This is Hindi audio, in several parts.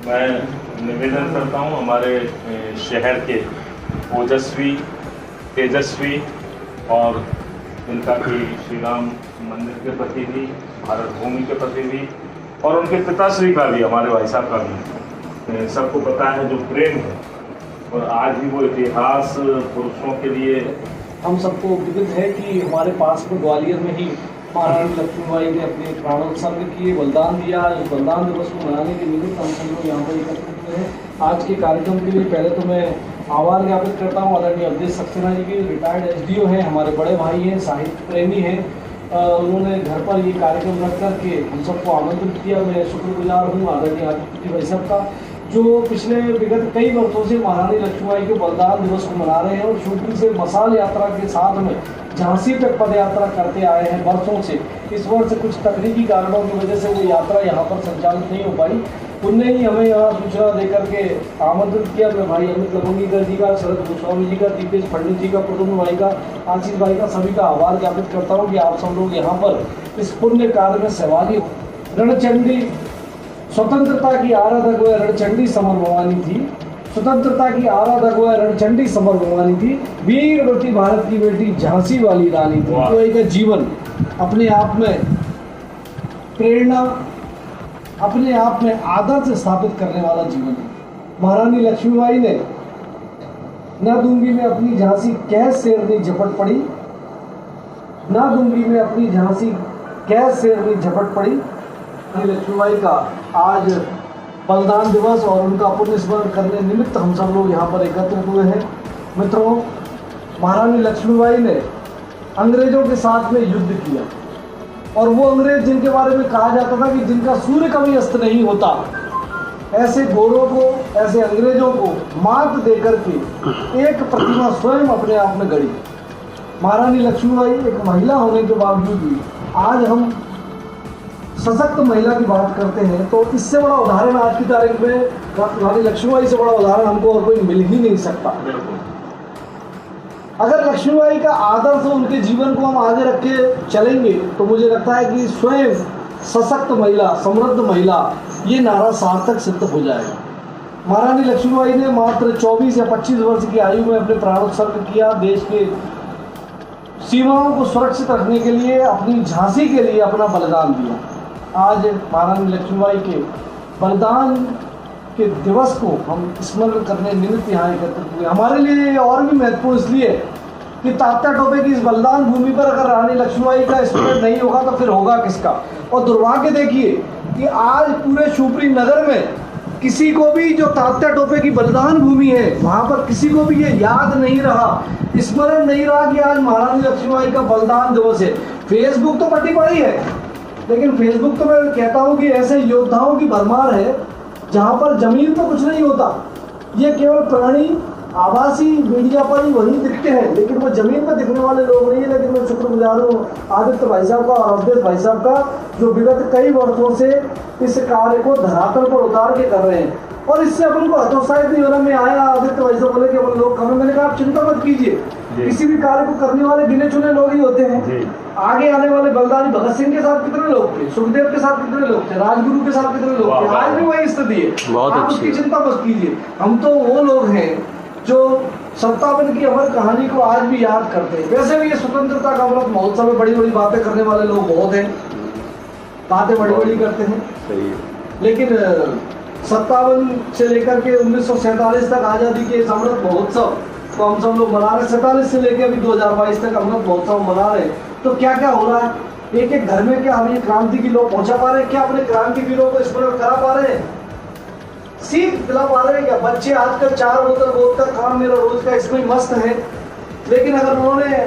मैं निवेदन करता हूं हमारे शहर के ओजस्वी, तेजस्वी और इनका कि श्री राम मंदिर के प्रति भी, भारत भूमि के प्रति भी और उनके पिताश्री का भी, हमारे भाई साहब का भी सबको पता है जो प्रेम है। और आज भी वो इतिहास पुरुषों के लिए हम सबको विदित है कि हमारे पास में ग्वालियर में ही महारानी लक्ष्मीबाई ने अपने प्राणोत्सर्ग किए, बलिदान दिया। इस बलिदान दिवस को मनाने के निमित्त हम सब लोग यहाँ पर एकत्रित हुए हैं। आज के कार्यक्रम के लिए पहले तो मैं आभार ज्ञापित करता हूँ आदरणीय अवधेश सक्सेना जी की, रिटायर्ड एसडीओ हैं, हमारे बड़े भाई हैं, साहित्य प्रेमी हैं। उन्होंने घर पर ये कार्यक्रम रख करके हम सबको आमंत्रित किया। मैं शुक्रगुजार हूँ आदरणीय आदित्य भाई साहब का, जो पिछले विगत कई वर्षों से महारानी लक्ष्मीबाई के बलिदान दिवस को मना रहे हैं और शुरू से मसाल यात्रा के साथ में झांसी तक पद यात्रा करते आए हैं वर्षों से। इस वर्ष कुछ तकनीकी कारणों की वजह से वो यात्रा यहाँ पर संचालित नहीं हो पाई। उनने ही हमें यहाँ सूचना देकर के आमंत्रित किया। मैं भाई अमित लवंगीकर जी का, शरद गोस्वामी जी का, दीपेश पंडित जी का, प्रद्युम्न भाई का, आशीष भाई का, सभी का आभार ज्ञापित करता हूँ कि आप सब लोग यहाँ पर इस पुण्य कार्य में सहभागी हो। रणचंडी स्वतंत्रता की आराधक व रणचंडी समर भवानी थी, स्वतंत्रता की आराधक व रणचंडी समर भवानी थी, वीरवती भारत की बेटी झांसी वाली रानी थी। तो एक जीवन अपने आप में प्रेरणा, अपने आप में आदर्श स्थापित करने वाला जीवन है। महारानी लक्ष्मीबाई ने न दूंगी में अपनी झांसी कैस शेरनी झपट पड़ी, न दूंगी में अपनी झांसी कैस शेरनी झपट पड़ी। लक्ष्मीबाई का आज बलिदान दिवस और उनका पुण्य स्मरण करने निमित्त हम सब लोग यहाँ पर एकत्रित हुए हैं। मित्रों, महारानी लक्ष्मीबाई ने अंग्रेजों के साथ में युद्ध किया और वो अंग्रेज जिनके बारे में कहा जाता था कि जिनका सूर्य कभी अस्त नहीं होता, ऐसे गोरों को, ऐसे अंग्रेजों को मात देकर के एक प्रतिमा स्वयं अपने आप में गढ़ी। महारानी लक्ष्मीबाई एक महिला होने के बावजूद भी आज हम सशक्त महिला की बात करते हैं, तो इससे बड़ा उदाहरण आज की तारीख में रानी लक्ष्मीबाई से बड़ा उदाहरण हमको और कोई मिल ही नहीं सकता। अगर लक्ष्मीबाई का आदर्श उनके जीवन को हम आगे रख के चलेंगे तो मुझे लगता है कि स्वयं सशक्त महिला, समृद्ध महिला, ये नारा सार्थक सिद्ध हो जाएगा। महारानी लक्ष्मीबाई ने मात्र 24 या 25 वर्ष की आयु में अपने प्राणोत्सर्ग किया। देश के सीमाओं को सुरक्षित रखने के लिए, अपनी झांसी के लिए अपना बलिदान दिया। आज महारानी लक्ष्मीबाई के बलिदान के दिवस को हम स्मरण करने निमित्त यहाँ एकत्रित हुए। हमारे लिए और भी महत्वपूर्ण इसलिए कि तात्या टोपे की इस बलिदान भूमि पर अगर रानी लक्ष्मीबाई का स्मरण नहीं होगा तो फिर होगा किसका। और दुर्भाग्य देखिए कि आज पूरे शिवपुरी नगर में किसी को भी जो तात्या टोपे की बलिदान भूमि है वहाँ पर किसी को भी ये याद नहीं रहा, स्मरण नहीं रहा कि आज महारानी लक्ष्मीबाई का बलिदान दिवस है। फेसबुक तो पटी पड़ी है, लेकिन फेसबुक तो मैं कहता हूँ कि ऐसे योद्धाओं की भरमार है जहाँ पर जमीन पर कुछ नहीं होता। ये केवल प्राणी आभासी मीडिया पर ही वही दिखते हैं, लेकिन वो जमीन पर दिखने वाले लोग नहीं है। लेकिन मैं शुक्रगुजार हूँ आदित्य भाई साहब का और अवधेश भाई साहब का, जो विगत कई वर्षों से इस कार्य को धरातल पर उतार के कर रहे हैं। और इससे अपन को हतोत्साहित नहीं होना। मैं आया, आदित्य भाई साहब बोले कि अपन लोग कम, मैंने कहा आप चिंता मत कीजिए, किसी भी कार्य को करने वाले गिने चुने लोग ही होते हैं। आगे आने वाले बलिदानी भगत सिंह के साथ कितने लोग थे, सुखदेव के साथ कितने लोग थे, राजगुरु के साथ कितने लोग थे, आज भी वही स्थिति है। आप उसकी चिंता मत कीजिए। हम तो वो लोग हैं जो 57 की अमर कहानी को आज भी याद करते हैं। वैसे भी ये स्वतंत्रता का अमृत महोत्सव में बड़ी बड़ी बातें करने वाले लोग बहुत हैं, बातें बड़ी बड़ी करते हैं, लेकिन 57 से लेकर के 1947 तक आज़ादी के इस अमृत महोत्सव को हम सब लोग मना रहे हैं। 47 से लेकर अभी 2022 तक अमृत महोत्सव मना रहे हैं। तो क्या क्या हो रहा है, एक एक घर में क्या हम ये क्रांति की लोग पहुंचा पा रहे हैं, क्या अपने क्रांति वीरों को स्मरण करा पा रहे हैं, सीख दिला पा रहे हैं क्या? बच्चे आजकल 4 बोतल वोट का काम मेरा रोज का इसमें मस्त है, लेकिन अगर उन्होंने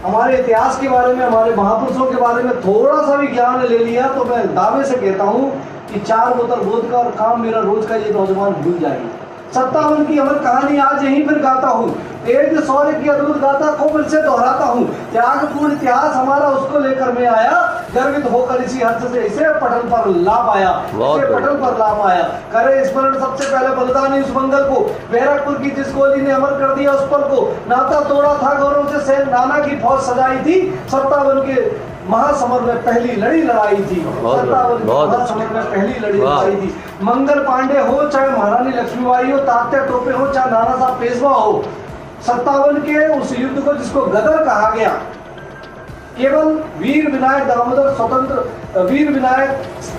हमारे इतिहास के बारे में, हमारे महापुरुषों के बारे में थोड़ा सा भी ज्ञान ले लिया तो मैं दावे से कहता हूँ कि 4 बोतल वोट का और काम मेरा रोज का ये नौजवान भूल जाएंगे। 57 की अमर कहानी आज यहीं पर गाता हूँ, तेज शौर्य की अद्भुत गाथा को फिर से दोहराता हूँ। त्यागपूर्ण इतिहास हमारा उसको लेकर मैं आया, गर्वित होकर इसी हर्ष से इसे पटल पर ला पाया, इसे पटल पर ला पाया। करे स्मरण सबसे पहले बलिदानी उस मंगल को, बैरकपुर की जिस गोली ने अमर कर दिया उस पल को। नाता तोड़ा था गौरव से सैन नाना की फौज सजाई थी, 57 के महासमर में पहली लड़ी लड़ाई थी, 57 महासमर में पहली लड़ी लड़ाई थी। मंगल पांडे हो चाहे महारानी लक्ष्मीबाई हो, तात्या टोपे हो चाहे नाना साहब पेशवा हो, 57 के उस युद्ध को जिसको गदर कहा गया, केवल वीर विनायक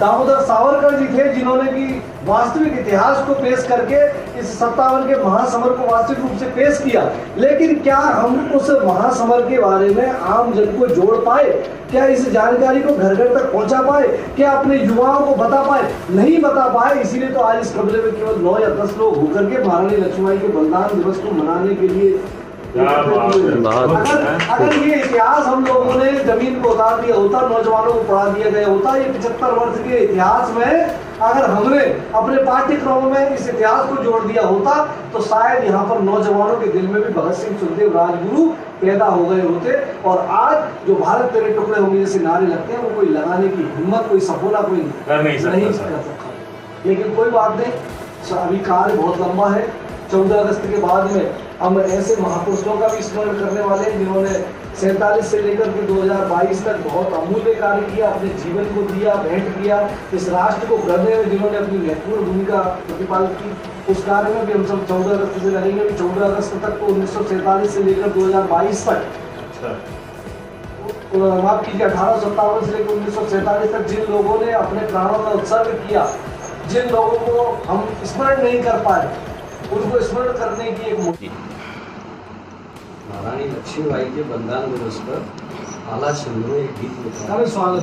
दामोदर सावरकर जी थे जिन्होंने की वास्तविक इतिहास को पेश करके इस 57 के महासमर को वास्तविक रूप से पेश किया। लेकिन क्या हम उस महासमर के बारे में आम जन को जोड़ पाए? क्या इस जानकारी को घर घर तक पहुंचा पाए? क्या अपने युवाओं को बता पाए? नहीं बता पाए। इसीलिए तो आज इस कमरे में केवल 9 या 10 लोग होकर के महारानी लक्ष्मीबाई के बलिदान दिवस को मनाने के लिए। अगर ये इतिहास हम लोगों ने जमीन को उतार दिया होता, नौजवानों को पढ़ा दिया गया होता, ये 75 वर्ष के इतिहास में अगर हमने अपने पाठ्यक्रमों में इस इतिहास को जोड़ दिया होता तो शायद यहाँ पर नौजवानों के दिल में भी भगत सिंह, सुखदेव, राजगुरु पैदा हो गए होते। और आज जो भारत तेरे टुकड़े होंगे जैसे नारे लगते हैं, वो कोई लगाने की हिम्मत, कोई सफोला कोई नहीं कर सकता। लेकिन कोई बात नहीं, अभी कार्य बहुत लंबा है। 14 अगस्त के बाद में हम ऐसे महापुरुषों का भी स्मरण करने वाले हैं जिन्होंने 47 से लेकर के 2022 तक बहुत अमूल्य कार्य किया, अपने जीवन को दिया, भेंट किया इस राष्ट्र को गढ़ने में, जिन्होंने अपनी महत्वपूर्ण भूमिका प्रतिपादित की। उस कार्य में भी हम सब 14 अगस्त से लगेंगे। 14 अगस्त तक तो 1947 से लेकर 2022 तक, माफ कीजिए 1857 से लेकर 1947 तक जिन लोगों ने अपने प्राणों का उत्सर्ग किया, जिन लोगों को हम स्मरण नहीं कर पाए, उनको स्मरण करने की एक मोटी महारानी लक्ष्मीबाई के बलिदान दिवस पर आला छंद में एक गीत लिखा है। स्वागत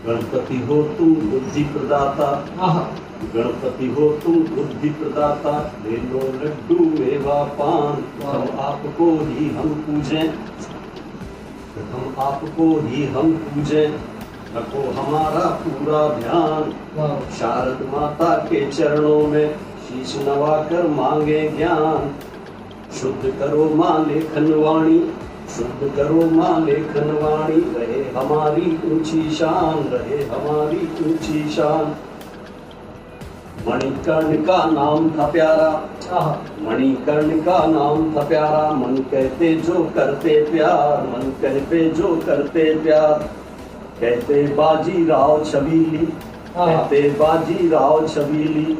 गणपति हो तुम बुद्धि प्रदाता, गणपति हो तुम बुद्धि प्रदाता, ले लो लड्डू मेवा पान, हम आपको ही हम पूजें, हम आपको ही हम पूजें, रखो हमारा पूरा ध्यान। शारद माता के चरणों में शीश नवाकर मांगे ज्ञान। शुद्ध करो माँ लेखन वाणी, शुद्ध करो माँ लेखन वाणी, रहे हमारी ऊंची शान, रहे हमारी ऊंची शान। मणिकर्ण का नाम था प्यारा, मणिकर्ण का नाम था प्यारा, मन कहते जो करते प्यार, मन कहते जो करते प्यार। कहते बाजी राव छबीली, कहते बाजी राव छबीली,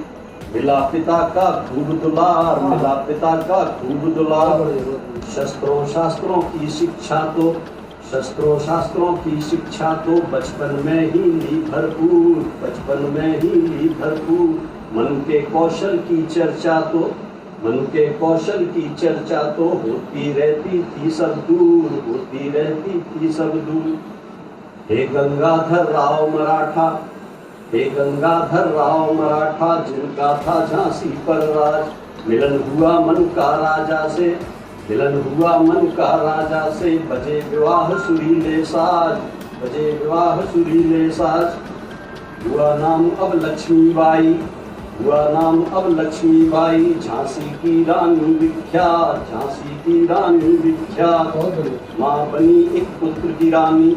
मिला पिता का खूब दुलार, मिला पिता का खूब दुलार। शस्त्रों शास्त्रों की शिक्षा तो, शस्त्रों शास्त्रों की शिक्षा तो बचपन में ही ली भरपूर, बचपन में ही ली भरपूर। मन के कौशल की चर्चा तो, मन के कौशल की चर्चा तो होती रहती थी सब दूर, होती रहती थी सब दूर। हे गंगाधर राव मराठा, हे गंगाधर राव मराठा, जिनका था झांसी पर राज। मिलन हुआ मन का राजा से, मिलन हुआ मन का राजा से, बजे विवाह सुरीले साज, बजे विवाह सुरीले साज। हुआ नाम अब लक्ष्मीबाई, हुआ नाम अब लक्ष्मीबाई, झांसी की रानी विख्यात, झांसी की रानी विख्यात। माँ बनी एक पुत्र की रानी,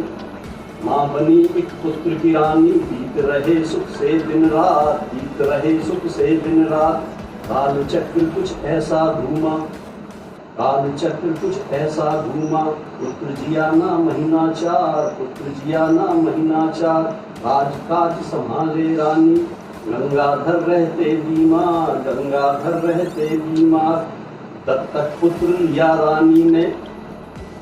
माँ बनी एक पुत्र की रानी, बीत रहे सुख से दिन रात, बीत रहे सुख से दिन रात। काल चक्र कुछ ऐसा घूमा, काल चक्र कुछ ऐसा घूमा, पुत्र जियाना महीना चार, पुत्र जियाना महीना चार। राजकाज संभाले रानी, गंगाधर रहते बीमार, गंगाधर रहते बीमार। दत्तक पुत्र लिया रानी ने,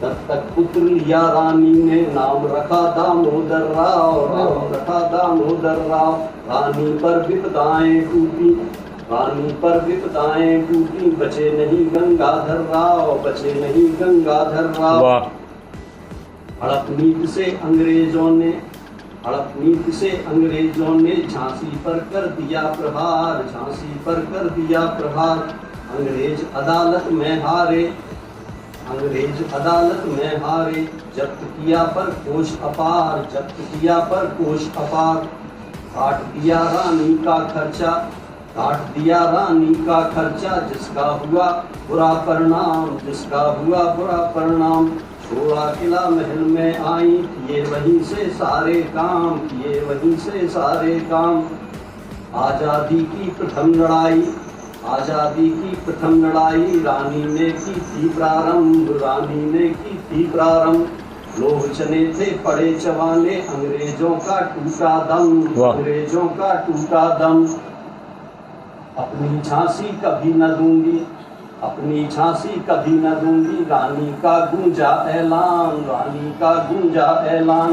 दत्तक पुत्र लिया रानी ने, नाम रखा दामोदर राव, नाम रखा दामोदर राव। रानी पर विपदाएं टूटी, रानी पर विपदाएं टूटी, बचे नहीं गंगाधर राव, बचे नहीं गंगाधर राव। हड़प नीति से अंग्रेजों ने, हड़प नीति से अंग्रेजों ने, झांसी पर कर दिया प्रहार, झांसी पर कर दिया प्रहार। अंग्रेज अदालत में हारे, अंग्रेज अदालत में हारे, जब्त किया पर कोष अपार, जब्त किया पर कोष अपार। काट दिया रानी का खर्चा, काट दिया रानी का खर्चा, जिसका हुआ बुरा परिणाम, जिसका हुआ बुरा परिणाम। छोड़ा किला महल में आई, किए वहीं से सारे काम, किए वहीं से सारे काम। आजादी की प्रथम लड़ाई, आजादी की प्रथम लड़ाई, रानी ने की थी प्रारंभ, रानी ने की थी प्रारंभ। लोग चने थे पड़े चबाने, अंग्रेजों का टूटा दम, अंग्रेजों का टूटा दम। अपनी झांसी कभी न दूंगी, अपनी झांसी कभी न दूंगी, रानी का गूंजा ऐलान, रानी का गूंजा ऐलान।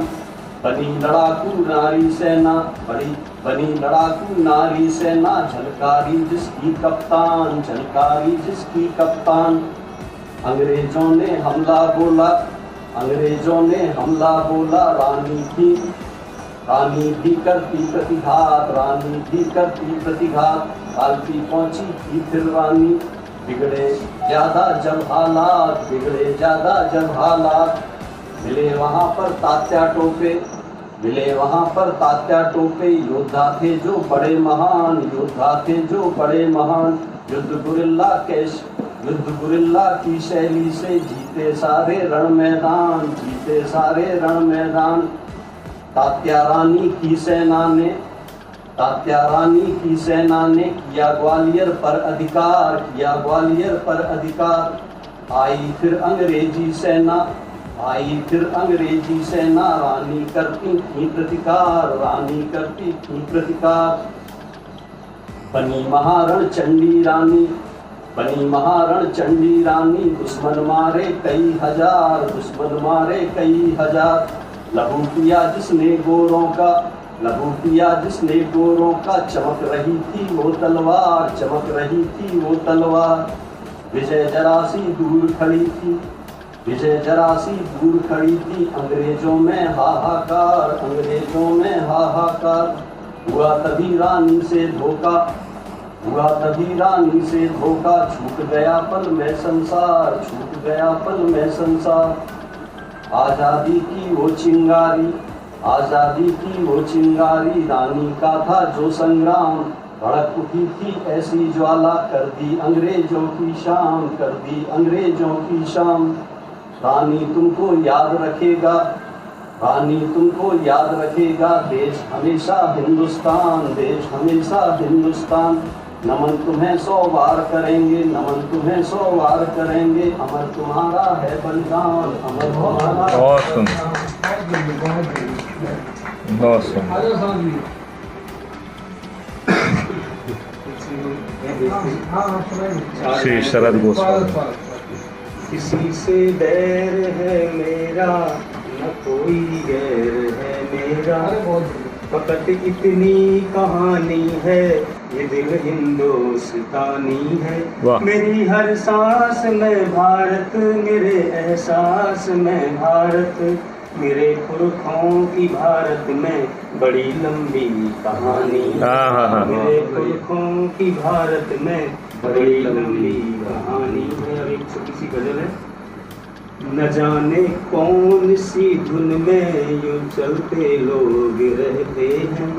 बनी लड़ाकू नारी सेना, बनी लड़ाकू नारी सेना, झलकारी जिसकी कप्तान, झलकारी जिसकी कप्तान। अंग्रेजों ने हमला बोला, अंग्रेजों ने हमला बोला, रानी भी करती प्रतिघात, रानी भी करती प्रतिघात। कालपी पहुंची थी फिर रानी, बिगड़े ज्यादा जब हालात, बिगड़े ज्यादा जब हालात। मिले वहां पर तात्या टोपे, मिले वहां पर तात्या टोपे, योद्धा थे जो बड़े महान, योद्धा थे जो बड़े महान। युद्ध गुरिल्ला की शैली से जीते सारे रण मैदान, जीते सारे रण मैदान। तात्या रानी की सेना ने, तात्या रानी की सेना ने किया ग्वालियर पर अधिकार, किया ग्वालियर पर अधिकार। आई फिर अंग्रेजी सेना, आई फिर अंग्रेजी सेना, रानी करती थी प्रतिकार, रानी करती थी प्रतिकार। बनी महारण चंडी रानी, बनी महारण चंडी रानी, दुश्मन मारे कई हजार, दुश्मन मारे कई हजार। लहू पिया जिसने गोरों का, लहू पिया जिसने गोरों का, चमक रही थी वो तलवार, चमक रही थी वो तलवार। विजय जरासी दूर खड़ी थी, विजय जरासी दूर खड़ी थी, अंग्रेजों में हाहाकार, अंग्रेजों में हाहाकार। हुआ तभी रानी से धोखा, हुआ तभी रानी से धोखा, छूट गया पल में संसार, छूट गया पल में संसार। आजादी की वो चिंगारी, आजादी की वो चिंगारी, रानी का था जो संग्राम। भड़क उठी थी ऐसी ज्वाला, कर दी अंग्रेजों की शाम, कर दी अंग्रेजों की शाम। रानी तुमको याद रखेगा, रानी तुमको याद रखेगा, देश हमेशा हिंदुस्तान, देश हमेशा हिंदुस्तान। नमन तुम्हें 100 बार करेंगे, नमन तुम्हें 100 बार करेंगे, अमर तुम्हारा है बलिदान, अमर तुम्हारा। Awesome. Awesome. श्री शरद गोस्वामी। किसी से बैर है मेरा, न कोई गैर है मेरा, फकत इतनी कहानी है ये दिल हिंदुस्तानी है। वाह। मेरी हर सांस में भारत, मेरे एहसास में भारत, मेरे पुरखों की भारत में बड़ी लंबी कहानी है। हाँ। मेरे पुरखों की भारत में बड़ी लंबी कहानी है। अब एक छोटी सी गजल है। न जाने कौन सी धुन में यूं चलते लोग रहते हैं,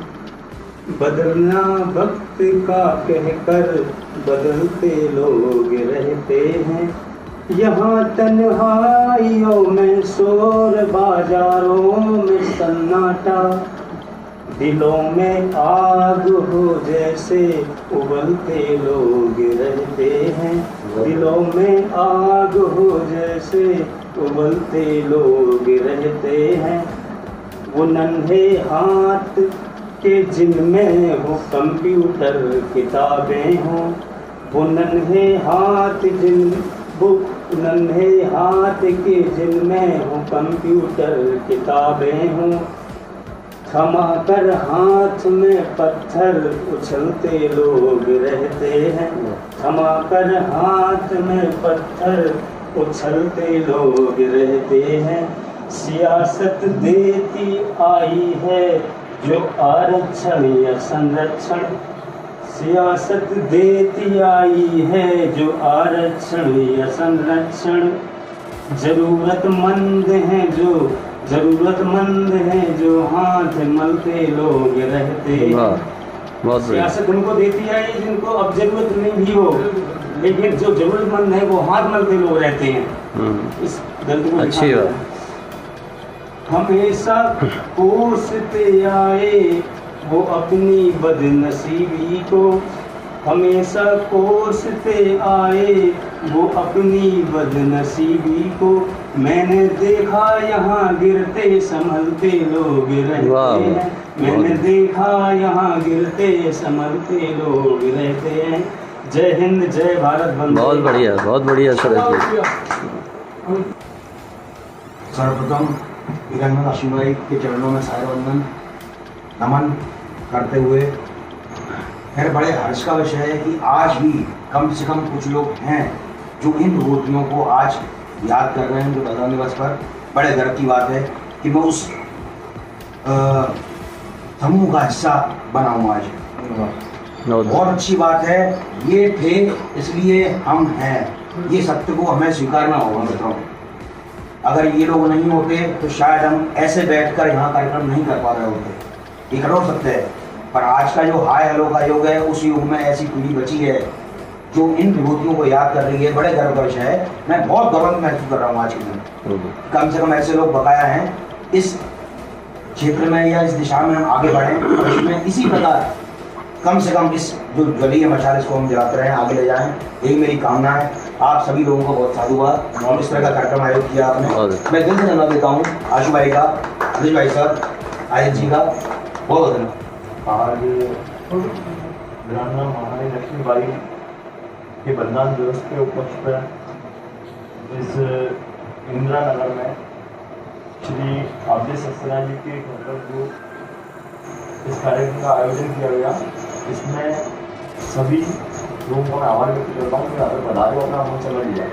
बदलना वक्त का कहकर बदलते लोग रहते हैं। यहाँ तन्हाइयों में शोर, बाजारों में सन्नाटा, दिलों में आग हो जैसे उबलते लोग रहते हैं। दिलों में आग हो जैसे उबलते लोग रहते हैं। वो नन्हे हाथ के जिनमें वो कंप्यूटर किताबें हों, वो नन्हे हाथ के जिनमें वो कंप्यूटर किताबें हों। थमा कर हाथ में पत्थर उछलते लोग रहते हैं। थमा कर हाथ में पत्थर उछलते लोग रहते हैं। सियासत देती आई है जो आरक्षण या संरक्षण, सियासत देती आई है जो आरक्षण या संरक्षण। जरूरतमंद हैं जो हाथ मलते लोग रहते हैं। बहुत सियासत उनको देती है जिनको अब जरूरत नहीं भी हो, लेकिन जो जरूरतमंद है वो हाथ मलते लोग रहते हैं। इस गलती को अच्छी दिखाना बात। है। हमेशा कोसते आए वो अपनी बदनसीबी को, हमेशा कोसते आए वो अपनी बदनसीबी को। मैंने देखा यहाँ गिरते संभलते लोग रहते हैं। मैंने देखा यहाँ गिरते संभलते लोग रहते हैं। जय हिंद, जय भारत, वंदे बहुत बढ़िया शरद जी। सर्वप्रथम वीरांगना लक्ष्मीबाई के चरणों में सादर वंदन नमन करते हुए, खैर बड़े हर्ष का विषय है कि आज भी कम से कम कुछ लोग हैं जो इन विभूतियों को आज याद कर रहे हैं, जो बलिदान दिवस पर। बड़े गर्व की बात है कि मैं उस समूह का हिस्सा बना हूँ आज। बहुत अच्छी बात है। ये थे इसलिए हम हैं, ये सत्य को हमें स्वीकारना होगा मित्रों। अगर ये लोग नहीं होते तो शायद हम ऐसे बैठकर यहाँ कार्यक्रम नहीं कर पा रहे होते। ये कठोर सत्य है, पर आज का जो हाय हेलो का युग है, उस युग में ऐसी पीढ़ी बची है जो इन विभूतियों को याद कर रही है। बड़े गर्व का विषय है। मैं बहुत गौरव महसूस कर रहा हूँ आज के दिन। कम से कम ऐसे लोग बकाया हैं इस क्षेत्र में या इस दिशा में हम आगे बढ़ें। भविष्य में इसी प्रकार कम से कम इस जो जलीय मशाल इसको हम जलाते रहे, आगे ले जाएं, यही मेरी कामना है। आप सभी लोगों को बहुत साधुवाद और इस तरह का कार्यक्रम आयोजित किया आपने। मैं दिल से धन्यवाद देता हूँ आशु भाई का, हरीश भाई सर, आयत जी का बहुत धन्यवाद। आज वीरांगना महारानी लक्ष्मीबाई के बलिदान दिवस के उपलक्ष्य पर इस इंदिरा नगर में श्री आब्दे सक्सेना जी के मतलब इस कार्यक्रम का आयोजन किया गया। इसमें सभी लोगों को मैं आभार व्यक्त करता हूँ कि यहाँ पर पधारे और अपना मंच लग लिया।